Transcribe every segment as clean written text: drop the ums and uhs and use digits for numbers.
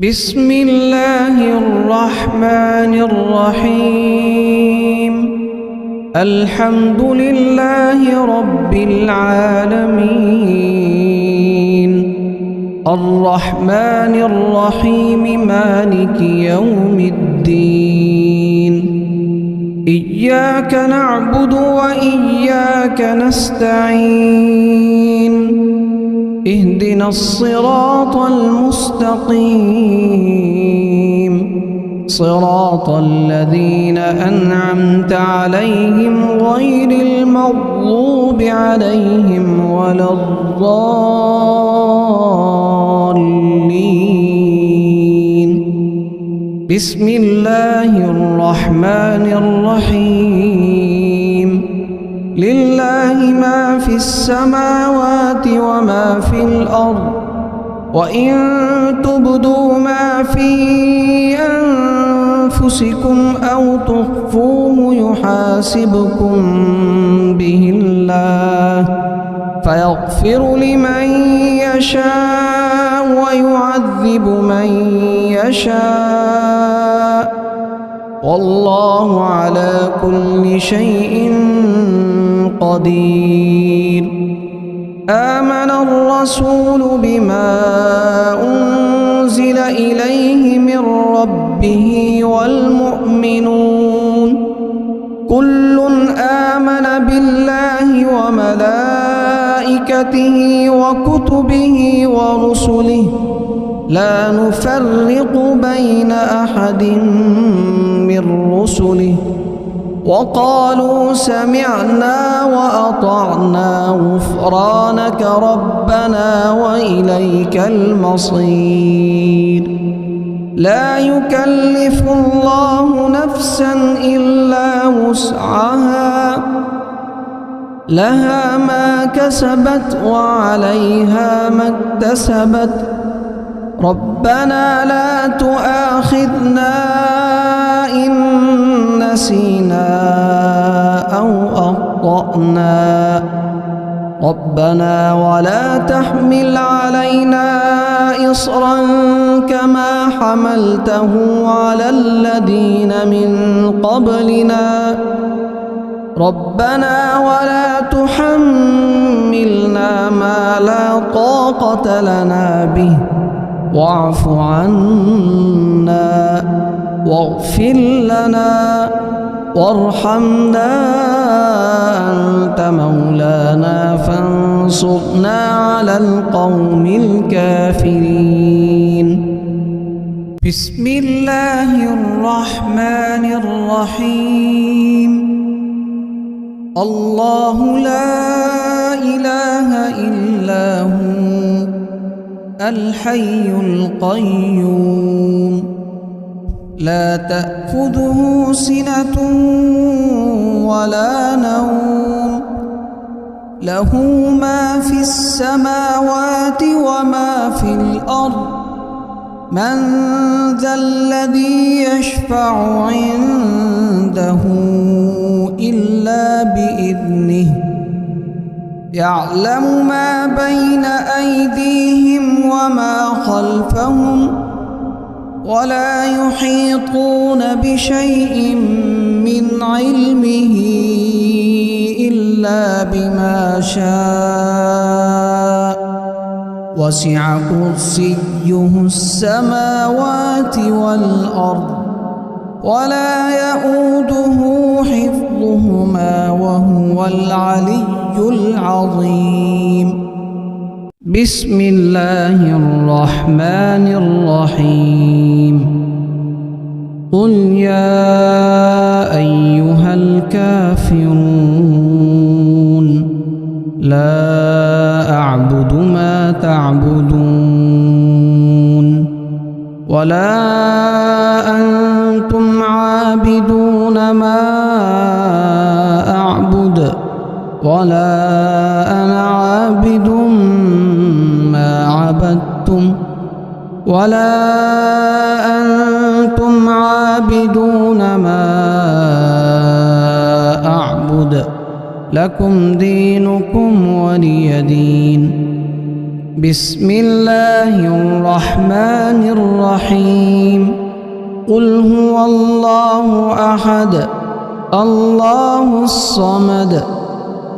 بسم الله الرحمن الرحيم. الحمد لله رب العالمين، الرحمن الرحيم، مالك يوم الدين. إياك نعبد وإياك نستعين، اهدنا الصراط المستقيم، صراط الذين أنعمت عليهم غير المغضوب عليهم ولا الضالين. بسم الله الرحمن الرحيم. لله ما في السماوات وما في الأرض، وإن تبدوا ما في أنفسكم أو تخفوه يحاسبكم به الله، فيغفر لمن يشاء ويعذب من يشاء، والله على كل شيء قدير. آمن الرسول بما أنزل إليه من ربه والمؤمنون كل آمن بالله وملائكته وكتبه ورسله، لا نفرق بين أحد من رسله، وقالوا سمعنا وأطعنا غفرانك ربنا وإليك المصير. لا يكلف الله نفسا إلا وسعها، لها ما كسبت وعليها ما اكتسبت. ربنا لا تؤاخذنا إن نسينا أو أخطأنا، ربنا ولا تحمل علينا إصرا كما حملته على الذين من قبلنا، ربنا ولا تحملنا ما لا طاقة لنا به، واعف عنا واغفر لنا وارحمنا، أنت مولانا فانصرنا على القوم الكافرين. بسم الله الرحمن الرحيم. الله لا إله إلا هو الحي القيوم، لا تأخذه سنة ولا نوم، له ما في السماوات وما في الأرض. من ذا الذي يشفع عنده إلا بإذنه، يعلم ما بين أيديهم وما خلفهم، ولا يحيطون بشيء من علمه إلا بما شاء، وسع كرسيه السماوات والأرض، ولا يؤوده حفظهما وهو العلي العظيم. بسم الله الرحمن الرحيم. قل يا أيها الكافرون لا أعبد ما تعبدون، ولا أنتم عابدون ما أعبد، ولا أنا عابد ما عبدتم، ولا أنتم عابدون ما أعبد، لكم دينكم ولي دين. بسم الله الرحمن الرحيم قل هو الله أحد الله الصمد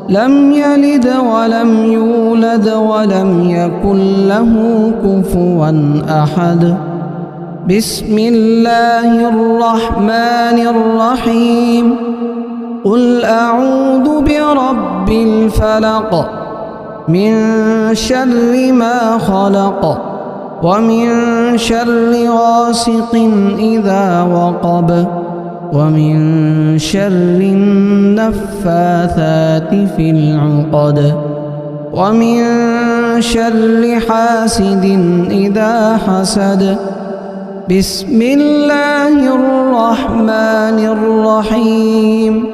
لم يلد ولم يولد ولم يكن له كفوا أحد بسم الله الرحمن الرحيم قل أعوذ برب الفلق من شر ما خلق ومن شر غاسق إذا وقب ومن شر النفاثات في العقد ومن شر حاسد إذا حسد بسم الله الرحمن الرحيم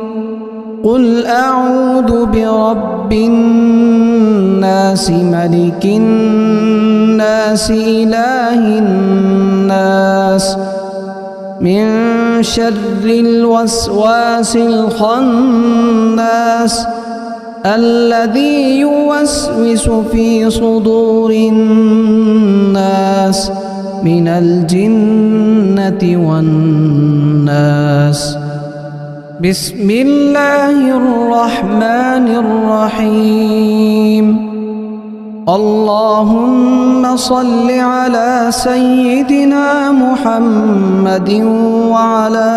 قل أعوذ برب الناس ملك الناس إله الناس من شر الوسواس الخناس الذي يوسوس في صدور الناس من الجنة والناس بسم الله الرحمن الرحيم اللهم صل على سيدنا محمد وعلى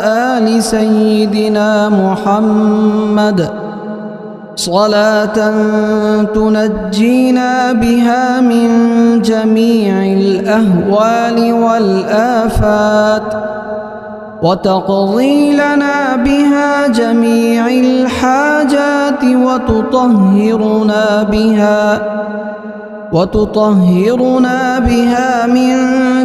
آل سيدنا محمد صلاة تنجينا بها من جميع الأهوال والآفات وتقضي لنا بها جميع الحاجات وتطهرنا بها من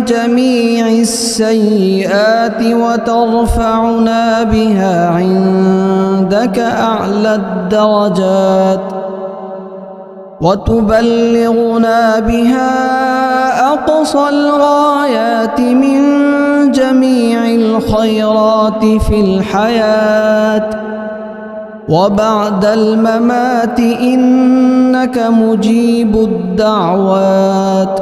جميع السيئات وترفعنا بها عندك أعلى الدرجات وتبلغنا بها أقصى الغايات من جميع الخيرات في الحياة وبعد الممات إنك مجيب الدعوات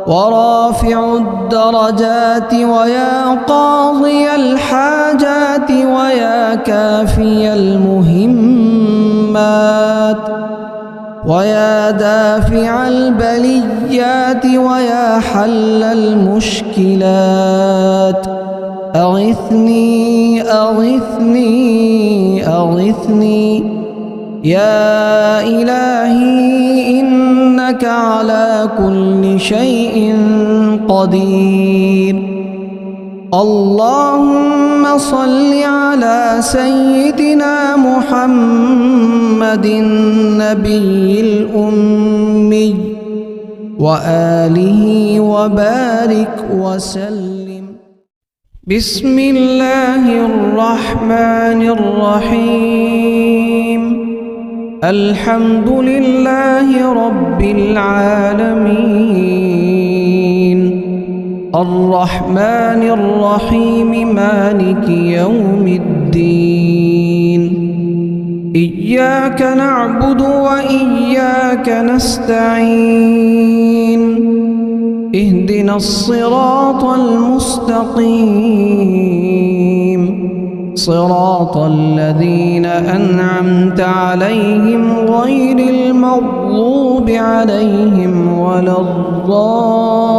ورافع الدرجات ويا قاضي الحاجات ويا كافي المهمات ويا دافع البليات ويا حل المشكلات أغثني أغثني أغثني يا إلهي إنك على كل شيء قدير اللهم صل على سيدنا محمد النبي الأمي وآله وبارك وسلم بسم الله الرحمن الرحيم الحمد لله رب العالمين الرحمن الرحيم مالك يوم الدين إياك نعبد وإياك نستعين اهدنا الصراط المستقيم صراط الذين أنعمت عليهم غير المغضوب عليهم ولا الضالين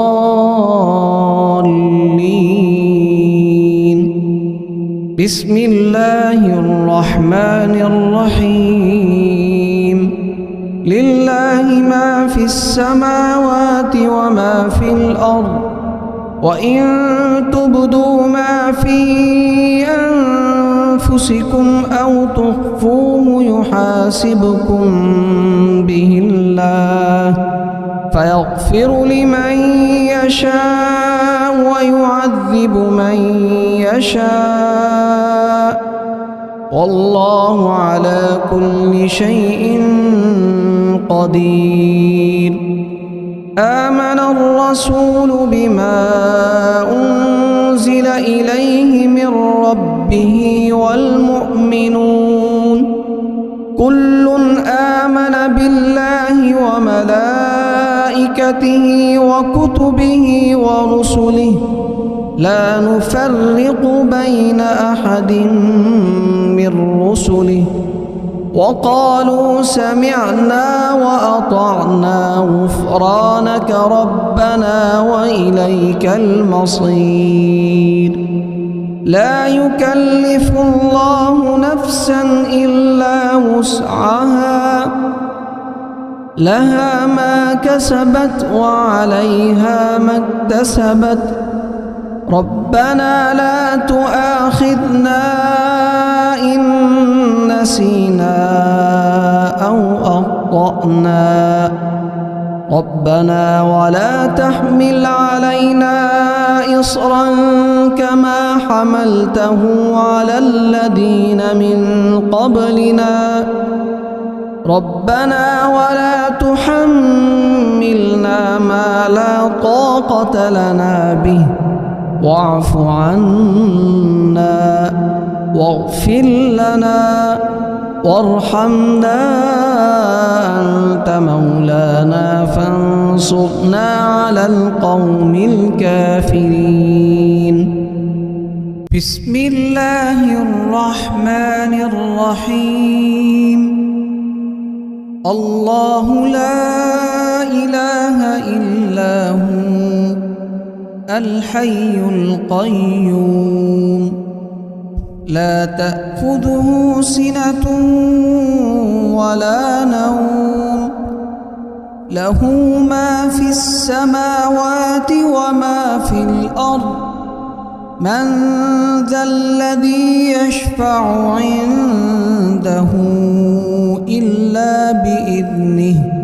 بسم الله الرحمن الرحيم لله ما في السماوات وما في الأرض وإن تبدوا ما في أنفسكم أو تخفوه يحاسبكم به الله فيغفر لمن يشاء ويعذب من يشاء والله على كل شيء قدير آمن الرسول بما أنزل إليه من ربه والمؤمنون كل آمن بالله وملائكته وملائكته وكتبه ورسله لا نفرق بين أحد من رسله وقالوا سمعنا وأطعنا غفرانك ربنا وإليك المصير لا يكلف الله نفسا إلا وسعها لها ما كسبت وعليها ما اكتسبت ربنا لا تؤاخذنا إن نسينا أو أخطأنا ربنا ولا تحمل علينا إصرا كما حملته على الذين من قبلنا ربنا ولا تحملنا ما لا طاقة لنا به واعف عنا واغفر لنا وارحمنا أنت مولانا فانصرنا على القوم الكافرين بسم الله الرحمن الرحيم الله لا إله إلا هو الحي القيوم لا تأخذه سنة ولا نوم له ما في السماوات وما في الأرض من ذا الذي يشفع عنده إلا بإذنه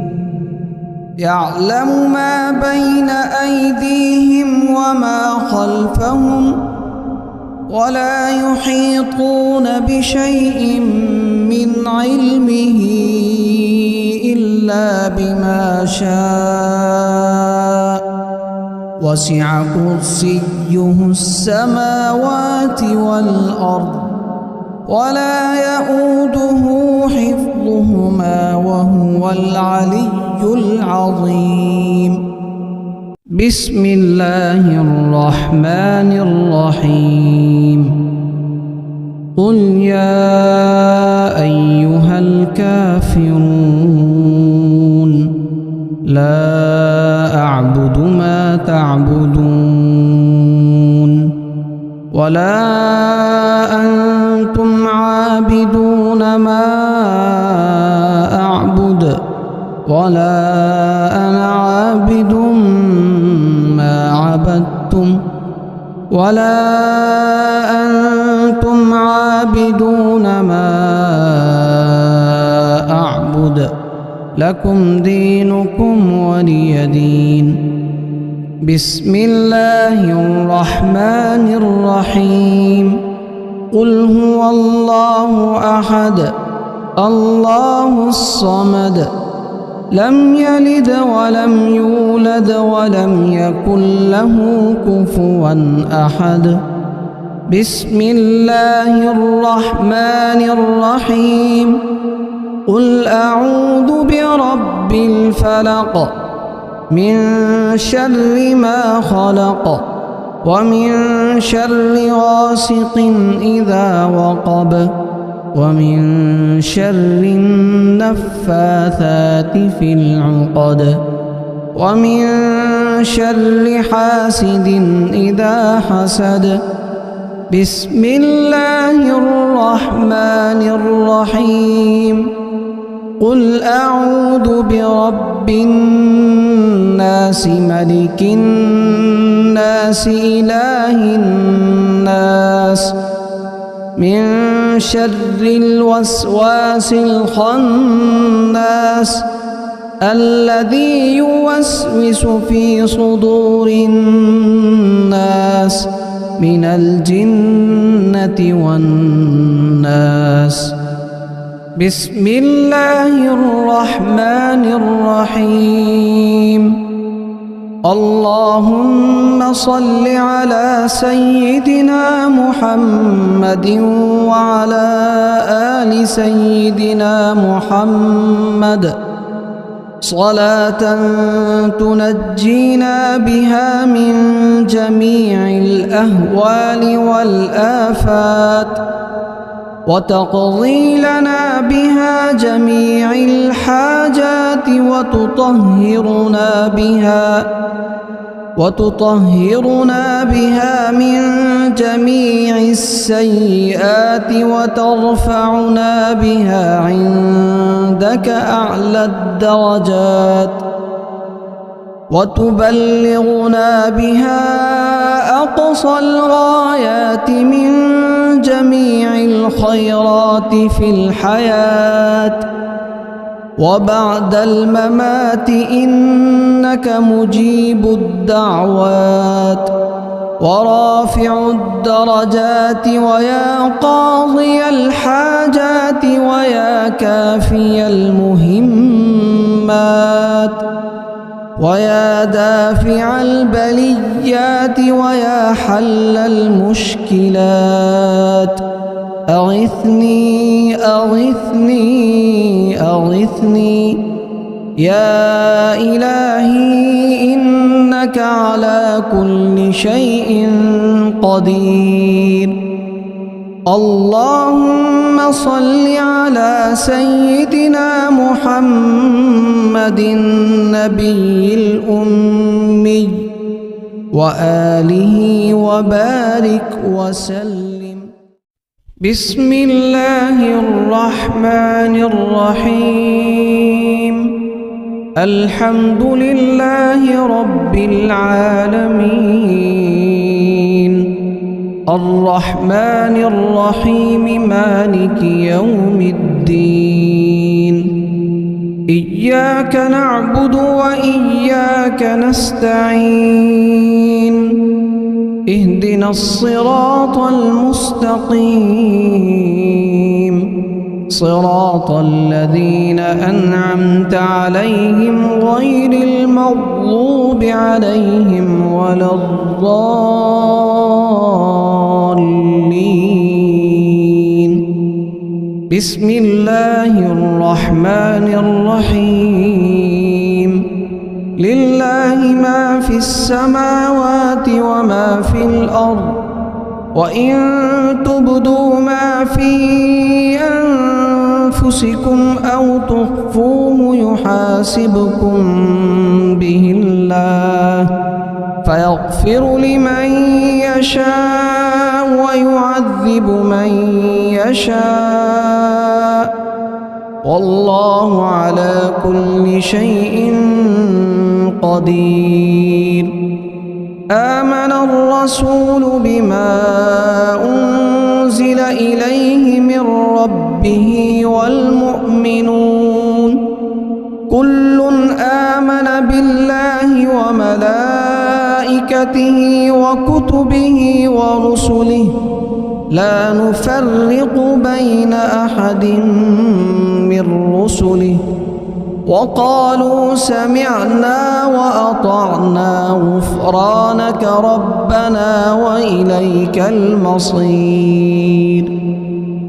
يعلم ما بين أيديهم وما خلفهم ولا يحيطون بشيء من علمه إلا بما شاء وسع كرسيه السماوات والأرض ولا يؤوده حفظهما وهو العلي العظيم بسم الله الرحمن الرحيم قل يا أيها الكافرون لا أعبد ما تعبدون ولا أنتم عابدون ما أعبد ولا أنا عابد ما عبدتم ولا أنتم عابدون ما أعبد لكم دينكم ولي دين بسم الله الرحمن الرحيم قل هو الله أحد الله الصمد لم يلد ولم يولد ولم يكن له كفوا أحد بسم الله الرحمن الرحيم قل أعوذ برب الفلق من شر ما خلق ومن شر غاسق إذا وقب ومن شر النفاثات في العقد ومن شر حاسد إذا حسد بسم الله الرحمن الرحيم قل أعوذ برب الناس ملك الناس إله الناس من شر الوسواس الخناس الذي يوسوس في صدور الناس من الجنة والناس بسم الله الرحمن الرحيم اللهم صل على سيدنا محمد وعلى آل سيدنا محمد صلاة تنجينا بها من جميع الأهوال والآفات وتقضي لنا بها جميع الحاجات وتطهرنا بها من جميع السيئات وترفعنا بها عندك أعلى الدرجات وتبلغنا بها أقصى الغايات من جميع الخيرات في الحياة وبعد الممات إنك مجيب الدعوات ورافع الدرجات ويا قاضي الحاجات ويا كافي المهمات ويا دافع البليات ويا حل المشكلات أغثني أغثني أغثني يا إلهي إنك على كل شيء قدير. اللهم صل على سيدنا محمد النبي الأمي وآله وبارك وسلم. بسم الله الرحمن الرحيم. الحمد لله رب العالمين الرحمن الرحيم مالك يوم الدين إياك نعبد وإياك نستعين اهدنا الصراط المستقيم صراط الذين أنعمت عليهم غير المغضوب عليهم ولا الضالين. بسم الله الرحمن الرحيم. لله ما في السماوات وما في الأرض وإن تبدوا ما في أنفسكم أو تخفوه يحاسبكم به الله فيغفر لمن يشاء ويعذب من يشاء والله على كل شيء قدير. آمن الرسول بما أنزل إليه من ربه والمؤمنون كل آمن بالله وملائكته وكتبه ورسله لا نفرق بين أحد من رسله وقالوا سمعنا وأطعنا غفرانك ربنا وإليك المصير.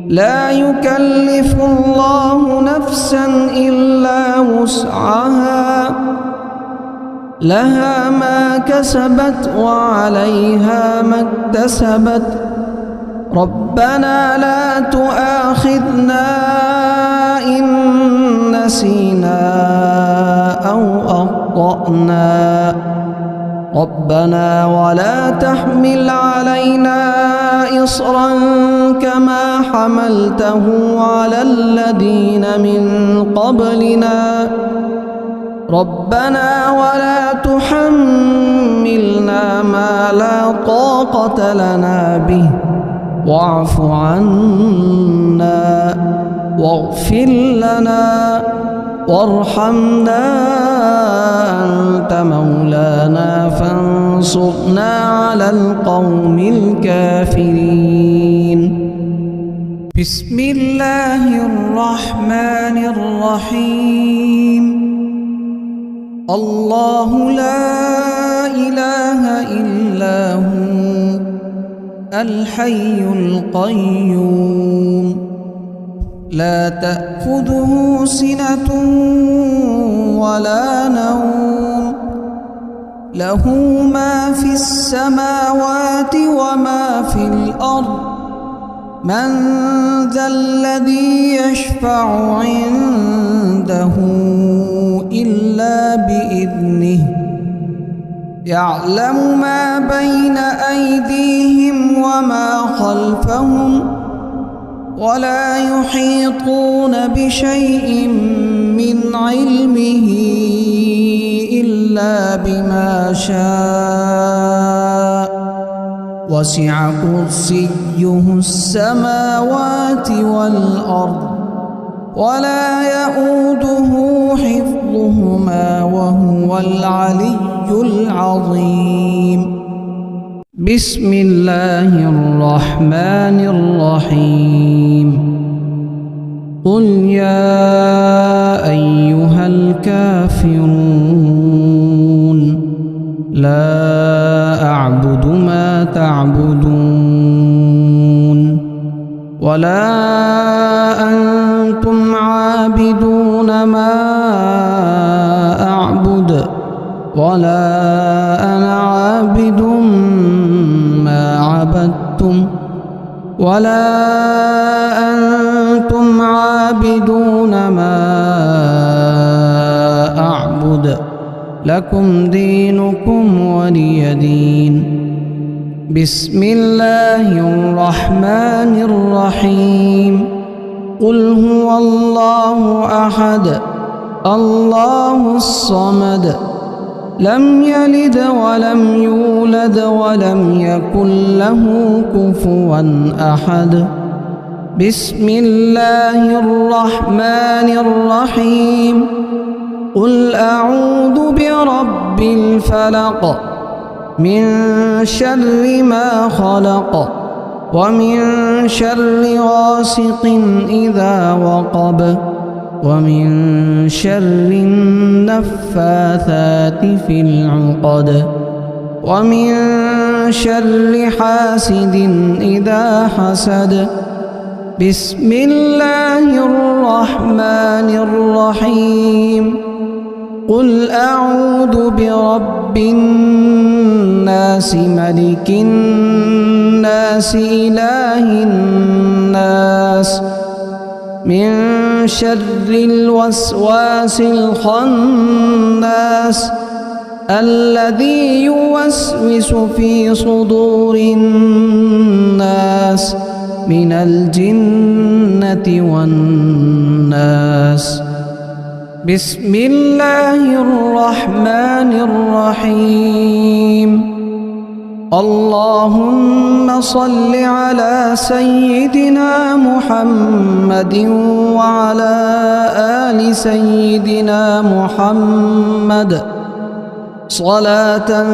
لا يكلف الله نفسا إلا وسعها لها ما كسبت وعليها ما اكتسبت ربنا لا تؤاخذنا إن نسينا أو أخطأنا ربنا ولا تحمل علينا إصرا كما حملته على الذين من قبلنا ربنا ولا تحملنا ما لا طاقة لنا به واعف عنا واغفر لنا وارحمنا أنت مولانا فانصرنا على القوم الكافرين. بسم الله الرحمن الرحيم. الله لا إله إلا هو الحي القيوم لا تأخذه سنة ولا نوم له ما في السماوات وما في الأرض من ذا الذي يشفع عنده إلا بإذنه يعلم ما بين أيديهم وما خلفهم ولا يحيطون بشيء من علمه إلا بما شاء وسع كرسيه السماوات والأرض ولا يؤوده حفظهما وهو العلي العظيم. بسم الله الرحمن الرحيم. قل يا أيها الكافرون لا أعبد ما تعبدون ولا أنتم عابدون ما أعبد ولا أنا عابد ما عبدتم ولا أنتم عابدون ما أعبد لكم دينكم ولي دين. بسم الله الرحمن الرحيم. قل هو الله أحد الله الصمد لم يلد ولم يولد ولم يكن له كفوا أحد. بسم الله الرحمن الرحيم. قل أعوذ برب الفلق من شر ما خلق ومن شر غاسق إذا وقب ومن شر النفاثات في العقد ومن شر حاسد إذا حسد. بسم الله الرحمن الرحيم. قل أعوذ برب الناس ملك الناس إله الناس من شر الوسواس الخناس الذي يوسوس في صدور الناس من الجنة والناس. بسم الله الرحمن الرحيم. اللهم صل على سيدنا محمد وعلى آل سيدنا محمد صلاة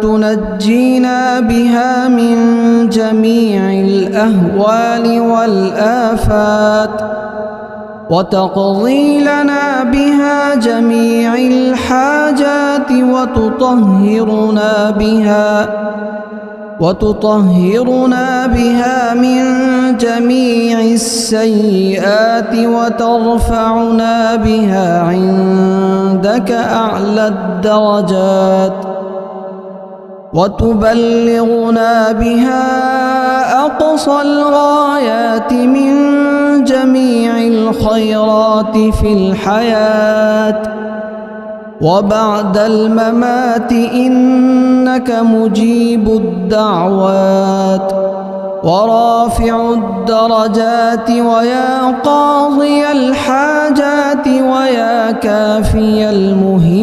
تنجينا بها من جميع الأهوال والآفات وتقضي لنا بها جميع الحاجات وتطهرنا بها من جميع السيئات وترفعنا بها عندك أعلى الدرجات وتبلغنا بها أقصى الغايات من جميع الخيرات في الحياة وبعد الممات إنك مجيب الدعوات ورافع الدرجات ويا قاضي الحاجات ويا كافي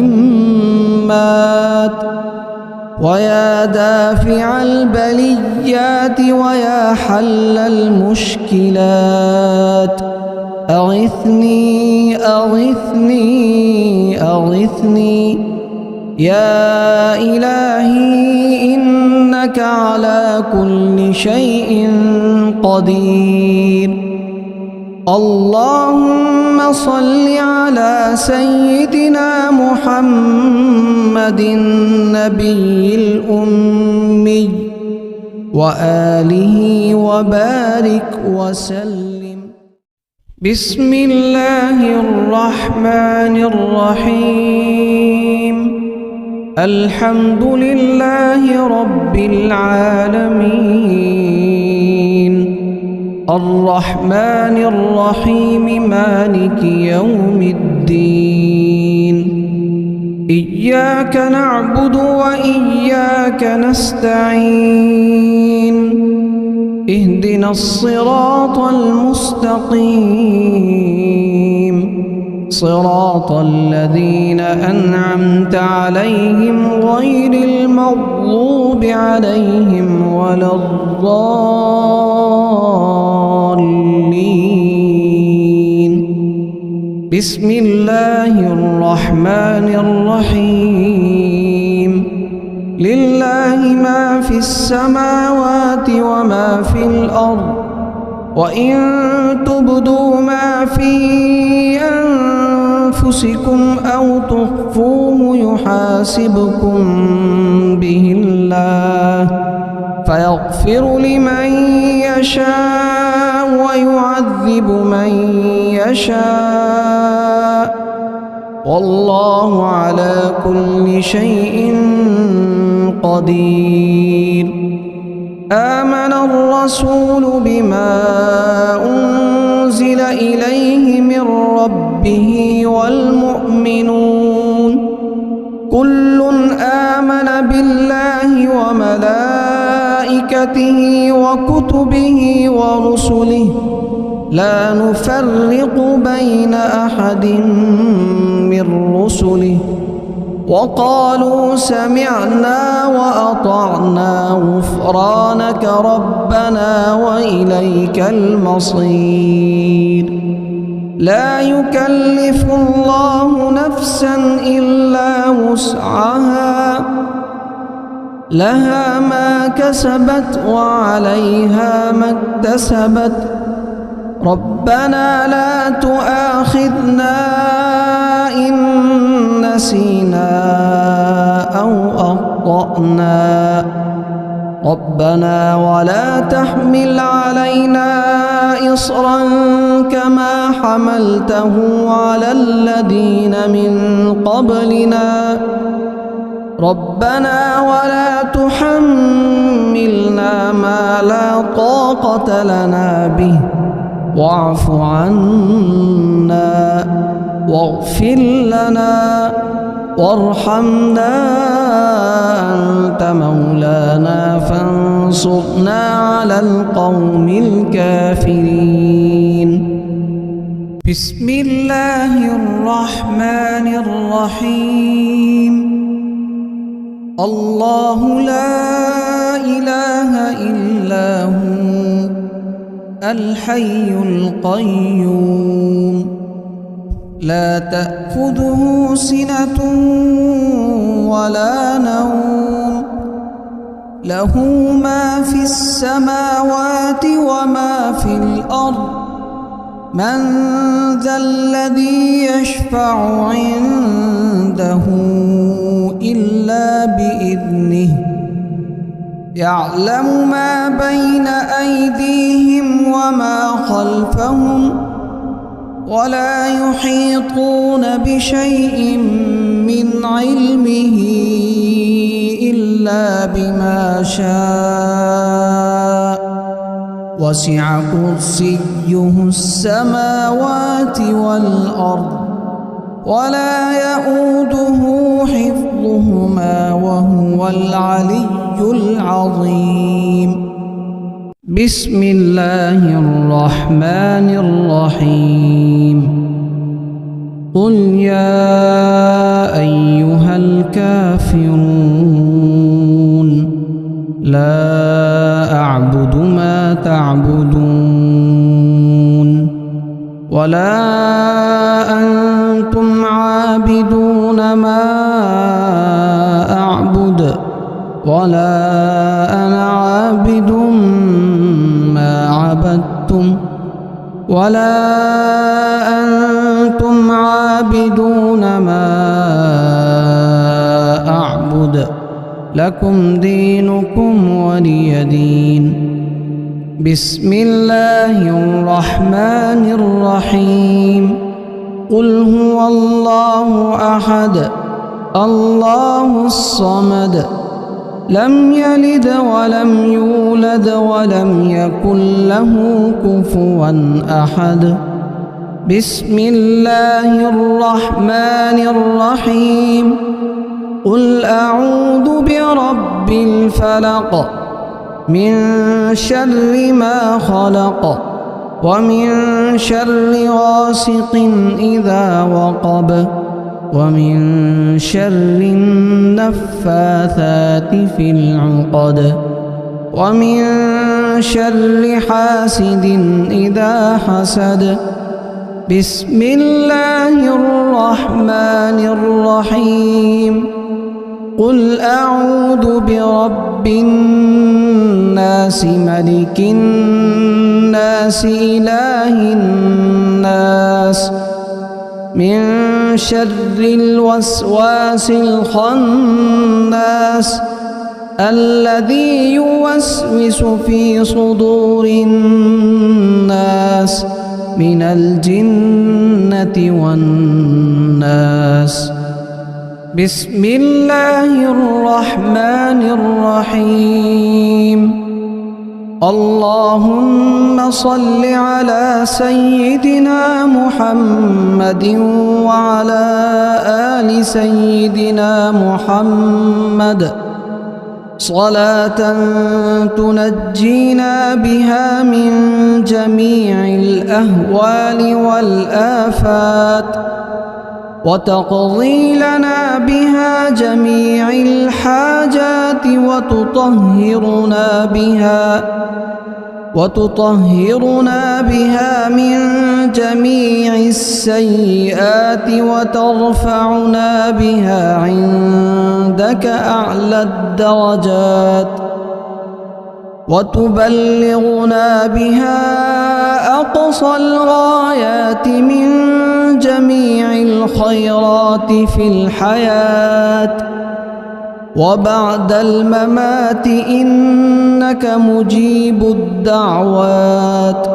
المهمات ويا دافع البليات ويا حل المشكلات أغثني أغثني أغثني يا إلهي إنك على كل شيء قدير. اللهم صل على سيدنا محمد النبي الأمي وآله وبارك وسلم. بسم الله الرحمن الرحيم الحمد لله رب العالمين الرحمن الرحيم مالك يوم الدين إياك نعبد وإياك نستعين اهدنا الصراط المستقيم صراط الذين أنعمت عليهم غير المغضوب عليهم ولا الضالين بسم الله الرحمن الرحيم لله ما في السماوات وما في الأرض وإن تبدوا ما في أنفسكم أو تخفوه يحاسبكم به الله فيغفر لمن يشاء ويعذب من يشاء والله على كل شيء قدير آمن الرسول بما أنزل إليه من ربه والمؤمنون كل آمن بالله وملائكته وكتبه ورسله لا نفرق بين أحد من رسله وقالوا سمعنا وأطعنا غفرانك ربنا وإليك المصير لا يكلف الله نفسا إلا وسعها لها ما كسبت وعليها ما اكتسبت ربنا لا تؤاخذنا إن نسينا أو أخطأنا ربنا ولا تحمل علينا إصرا كما حملته على الذين من قبلنا ربنا ولا تحملنا ما لا طاقة لنا به واعف عنا واغفر لنا وارحمنا أنت مولانا فانصرنا على القوم الكافرين بسم الله الرحمن الرحيم الله لا إله إلا هو الحي القيوم لا تأخذه سنة ولا نوم له ما في السماوات وما في الأرض من ذا الذي يشفع عنده إلا بإذنه يعلم ما بين أيديهم وما خلفهم ولا يحيطون بشيء من علمه إلا بما شاء وسع كرسيه السماوات والأرض ولا يؤوده حفظهما وهو العلي العظيم بسم الله الرحمن الرحيم قل يا أيها الكافرون لا أعبد ما تعبدون ولا أنتم عابدون ما أعبد ولا أنا عابد ما عبدتم ولا أنتم عابدون ما أعبد لكم دينكم ولي دين بسم الله الرحمن الرحيم قل هو الله أحد الله الصمد لم يلد ولم يولد ولم يكن له كفوا أحد بسم الله الرحمن الرحيم قل أعوذ برب الفلق من شر ما خلق ومن شر غاسق إذا وقب ومن شر النفاثات في العقد ومن شر حاسد إذا حسد بسم الله الرحمن الرحيم قل أعوذ برب الناس ملك الناس إله الناس من شر الوسواس الخناس الذي يوسوس في صدور الناس من الجنة والناس بسم الله الرحمن الرحيم اللهم صل على سيدنا محمد وعلى آل سيدنا محمد صلاة تنجينا بها من جميع الأهوال والآفات وتقضي لنا بها جميع الحاجات وتطهرنا بها من جميع السيئات وترفعنا بها عندك أعلى الدرجات وتبلغنا بها أقصى الغايات من جميع الخيرات في الحياة وبعد الممات إنك مجيب الدعوات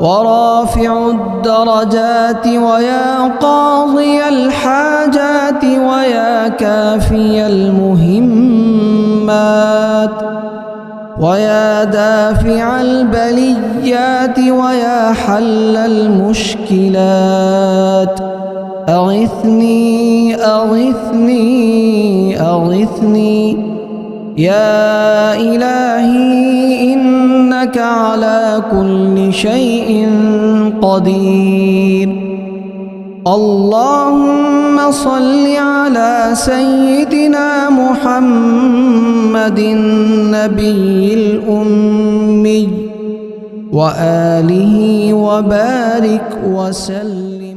ورافع الدرجات ويا قاضي الحاجات ويا كافي المهمات ويا دافع البليات ويا حل المشكلات أغثني أغثني أغثني يا إلهي إنك على كل شيء قدير اللهم صل على سيدنا محمد النبي الأمي وآله وبارك وسلم